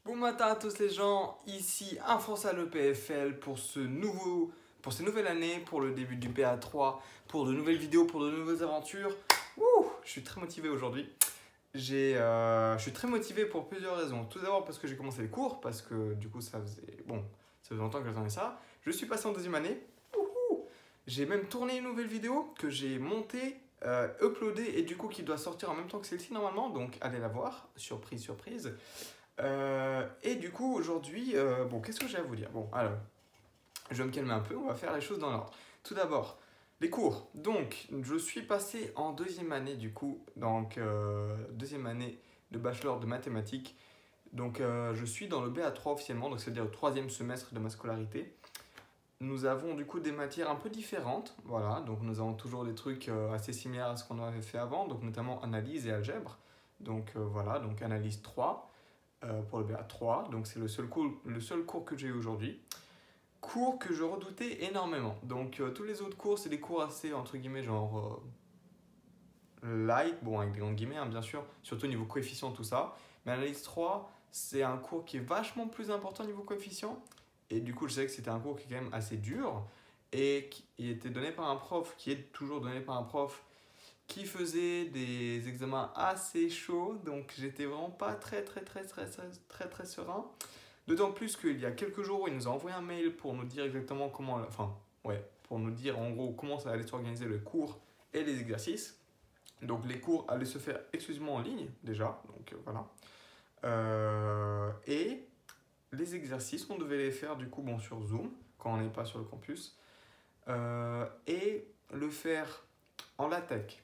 Bon matin à tous les gens, ici un Français à l'EPFL pour cette nouvelle année, pour le début du BA3, pour de nouvelles vidéos, pour de nouvelles aventures. Je suis très motivé aujourd'hui. Je suis très motivé pour plusieurs raisons. Tout d'abord parce que j'ai commencé les cours, parce que du coup ça faisait longtemps que j'attendais ça. Je suis passé en deuxième année. J'ai même tourné une nouvelle vidéo que j'ai montée, uploadée et du coup qui doit sortir en même temps que celle-ci normalement. Donc allez la voir, surprise, surprise. Et du coup, aujourd'hui, bon, qu'est-ce que j'ai à vous dire? Bon, alors, je vais me calmer un peu, on va faire les choses dans l'ordre. Tout d'abord, les cours. Donc, je suis passé en deuxième année, du coup, donc deuxième année de bachelor de mathématiques. Donc, je suis dans le BA3 officiellement, donc c'est-à-dire le troisième semestre de ma scolarité. Nous avons du coup des matières un peu différentes, voilà, donc nous avons toujours des trucs assez similaires à ce qu'on avait fait avant, donc notamment analyse et algèbre. Donc voilà, donc analyse 3 pour le BA3, donc c'est le seul cours que j'ai eu aujourd'hui. Cours que je redoutais énormément. Donc tous les autres cours, c'est des cours assez, entre guillemets, genre light, bon avec des grandes guillemets hein, bien sûr, surtout niveau coefficient, tout ça. Mais analyse 3, c'est un cours qui est vachement plus important niveau coefficient. Et du coup, je sais que c'était un cours qui est quand même assez dur et qui était donné par un prof, qui est toujours donné par un prof qui faisait des examens assez chauds, donc j'étais vraiment pas très serein. D'autant plus qu'il y a quelques jours, il nous a envoyé un mail pour nous dire exactement comment, enfin, ouais, pour nous dire en gros comment ça allait s'organiser le cours et les exercices. Donc les cours allaient se faire exclusivement en ligne déjà, donc voilà. Et les exercices, on devait les faire du coup bon, sur Zoom, quand on n'est pas sur le campus, et le faire en LaTeX.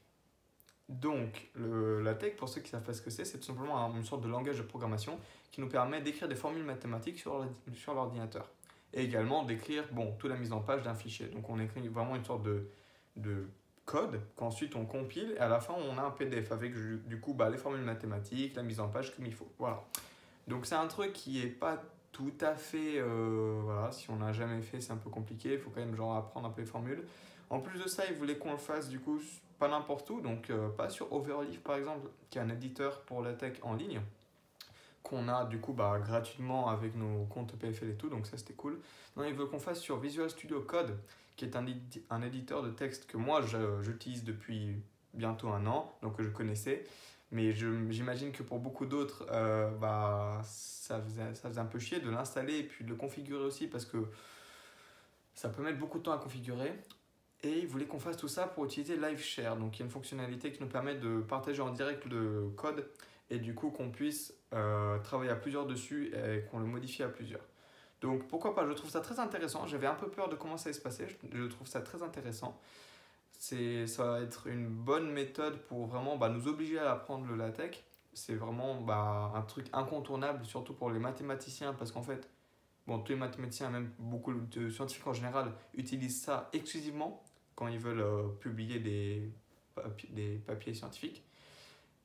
Donc, la tech, pour ceux qui savent pas ce que c'est tout simplement une sorte de langage de programmation qui nous permet d'écrire des formules mathématiques sur l'ordinateur. Et également d'écrire toute la mise en page d'un fichier. Donc, on écrit vraiment une sorte de code qu'ensuite on compile et à la fin on a un PDF avec du coup les formules mathématiques, la mise en page comme il faut. Voilà. Donc, c'est un truc qui est pas tout à fait. Voilà, si on n'a jamais fait, c'est un peu compliqué. Il faut quand même genre apprendre un peu les formules. En plus de ça, ils voulaient qu'on le fasse du coup pas n'importe où, donc pas sur Overleaf par exemple, qui est un éditeur pour la tech en ligne, qu'on a du coup gratuitement avec nos comptes PFL et tout, donc ça c'était cool. Non, ils veulent qu'on fasse sur Visual Studio Code, qui est un éditeur de texte que moi j'utilise depuis bientôt un an, donc que je connaissais. Mais j'imagine que pour beaucoup d'autres, ça faisait un peu chier de l'installer et puis de le configurer aussi parce que ça peut mettre beaucoup de temps à configurer. Et ils voulaient qu'on fasse tout ça pour utiliser LiveShare. Donc il y a une fonctionnalité qui nous permet de partager en direct le code et du coup qu'on puisse travailler à plusieurs dessus et qu'on le modifie à plusieurs. Donc pourquoi pas, je trouve ça très intéressant. J'avais un peu peur de comment ça allait se passer, je trouve ça très intéressant. Ça va être une bonne méthode pour vraiment nous obliger à apprendre le LaTeX. C'est vraiment un truc incontournable, surtout pour les mathématiciens, parce qu'en fait, tous les mathématiciens, même beaucoup de scientifiques en général, utilisent ça exclusivement quand ils veulent publier des papiers scientifiques.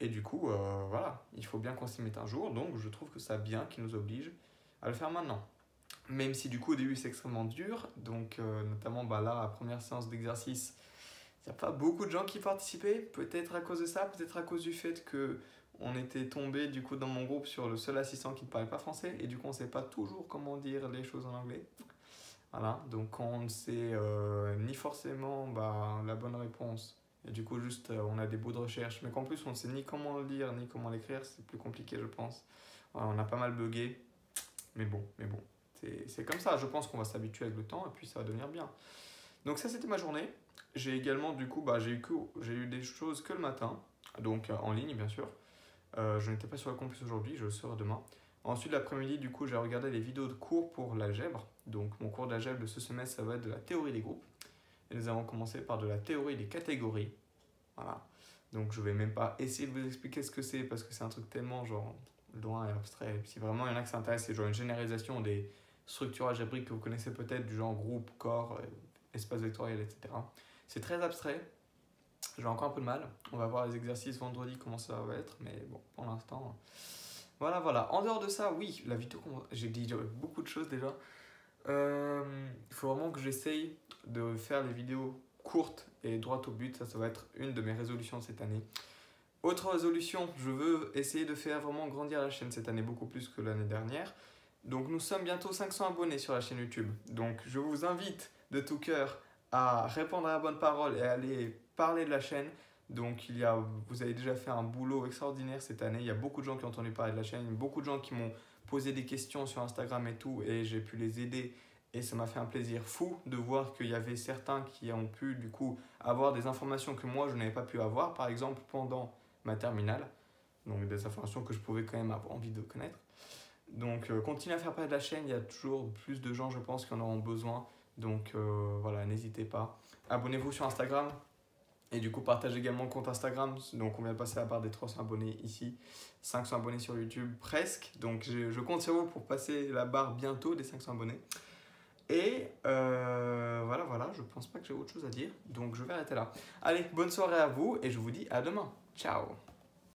Et du coup, voilà, il faut bien qu'on s'y mette un jour, donc je trouve que ça bien qu'ils nous obligent à le faire maintenant. Même si du coup au début c'est extrêmement dur, donc notamment là, la première séance d'exercice, il n'y a pas beaucoup de gens qui participaient, peut-être à cause de ça, peut-être à cause du fait que on était tombé du coup dans mon groupe sur le seul assistant qui ne parlait pas français et du coup on ne sait pas toujours comment dire les choses en anglais. Voilà, donc on ne sait ni forcément la bonne réponse et du coup juste on a des bouts de recherche mais qu'en plus on ne sait ni comment le lire ni comment l'écrire, c'est plus compliqué je pense. Voilà, on a pas mal bugué, mais bon, c'est comme ça, je pense qu'on va s'habituer avec le temps et puis ça va devenir bien. Donc ça c'était ma journée. J'ai également du coup j'ai eu des choses que le matin, donc en ligne bien sûr. Je n'étais pas sur le campus aujourd'hui, je le serai demain. Ensuite l'après-midi du coup j'ai regardé les vidéos de cours pour l'algèbre. Donc mon cours d'algèbre de ce semestre ça va être de la théorie des groupes. Et nous avons commencé par de la théorie des catégories. Voilà. Donc je vais même pas essayer de vous expliquer ce que c'est parce que c'est un truc tellement genre loin et abstrait. Si vraiment il y en a qui s'intéressent, c'est genre une généralisation des structures algébriques que vous connaissez peut-être du genre groupe, corps, espace vectoriel, etc. C'est très abstrait. J'ai encore un peu de mal. On va voir les exercices vendredi, comment ça va être. Mais bon, pour l'instant, voilà. En dehors de ça, oui, la vidéo, j'ai dit beaucoup de choses déjà. Il faut vraiment que j'essaye de faire les vidéos courtes et droites au but. Ça va être une de mes résolutions de cette année. Autre résolution, je veux essayer de faire vraiment grandir la chaîne cette année, beaucoup plus que l'année dernière. Donc nous sommes bientôt 500 abonnés sur la chaîne YouTube. Donc je vous invite de tout cœur à répondre à la bonne parole et à aller parler de la chaîne. Donc vous avez déjà fait un boulot extraordinaire cette année. Il y a beaucoup de gens qui ont entendu parler de la chaîne, beaucoup de gens qui m'ont posé des questions sur Instagram et tout, et j'ai pu les aider. Et ça m'a fait un plaisir fou de voir qu'il y avait certains qui ont pu du coup avoir des informations que moi je n'avais pas pu avoir, par exemple pendant ma terminale. Donc des informations que je pouvais quand même avoir envie de connaître. Donc continuez à faire parler de la chaîne, il y a toujours plus de gens je pense qui en auront besoin. Donc voilà, n'hésitez pas. Abonnez-vous sur Instagram et du coup partagez également le compte Instagram. Donc on vient de passer la barre des 300 abonnés ici, 500 abonnés sur YouTube presque. Donc je compte sur vous pour passer la barre bientôt des 500 abonnés. Et voilà, je pense pas que j'ai autre chose à dire. Donc je vais arrêter là. Allez, bonne soirée à vous et je vous dis à demain. Ciao.